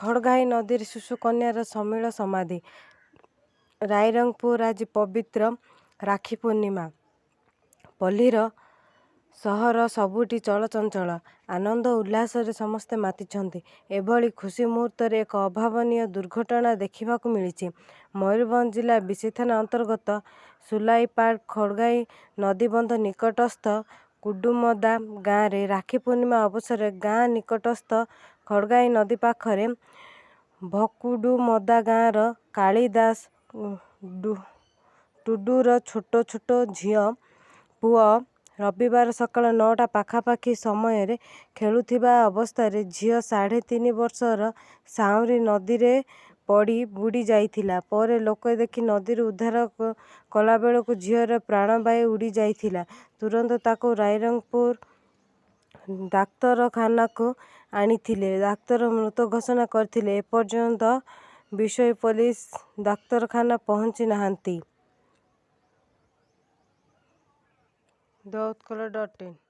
ଖଡ଼ଗାଈ ନଦୀରେ ଶିଶୁ କନ୍ୟାର ସମିଳ ସମାଧି। ରାଇରଙ୍ଗପୁର ଆଜି ପବିତ୍ର ରାକ୍ଷୀ ପୂର୍ଣ୍ଣିମା। ପଲ୍ଲୀର ସହର ସବୁଠି ଚଳଚଞ୍ଚଳ, ଆନନ୍ଦ ଉଲ୍ଲାସରେ ସମସ୍ତେ ମାତିଛନ୍ତି। ଏଭଳି ଖୁସି ମୁହୂର୍ତ୍ତରେ ଏକ ଅଭାବନୀୟ ଦୁର୍ଘଟଣା ଦେଖିବାକୁ ମିଳିଛି। ମୟୂରଭଞ୍ଜ ଜିଲ୍ଲା ବିଶି ଥାନା ଅନ୍ତର୍ଗତ ସୁଲାଇପାଳ ଖଡ଼ଗାଈ ନଦୀବନ୍ଧ ନିକଟସ୍ଥ କୁଡୁମଦା ଗାଁରେ ରାକ୍ଷୀ ପୂର୍ଣ୍ଣିମା ଅବସରରେ ଗାଁ ନିକଟସ୍ଥ ଖଡ଼ଗାଈ ନଦୀ ପାଖରେ ଭକୁଡୁମଦା ଗାଁର କାଳିଦାସ ଟୁଡୁର ଛୋଟ ଛୋଟ ଝିଅ ପୁଅ ରବିବାର ସକାଳ 9ଟା ପାଖାପାଖି ସମୟରେ ଖେଳୁଥିବା ଅବସ୍ଥାରେ ଝିଅ 3.5 ବର୍ଷର ସାଉଁରୀ ନଦୀରେ ପଡ଼ି ବୁଡ଼ି ଯାଇଥିଲା। ପରେ ଲୋକେ ଦେଖି ନଦୀରୁ ଉଦ୍ଧାର କଲାବେଳକୁ ଝିଅର ପ୍ରାଣବାୟୁ ଉଡ଼ି ଯାଇଥିଲା। ତୁରନ୍ତ ତାକୁ ରାଇରଙ୍ଗପୁର ଡାକ୍ତରଖାନାକୁ ଆଣିଥିଲେ। ଡାକ୍ତର ମୃତ ଘୋଷଣା କରିଥିଲେ। ଏପର୍ଯ୍ୟନ୍ତ ବିଷୋଇ ପୋଲିସ ଡାକ୍ତରଖାନା ପହଞ୍ଚି ନାହାନ୍ତି। The Utkal.in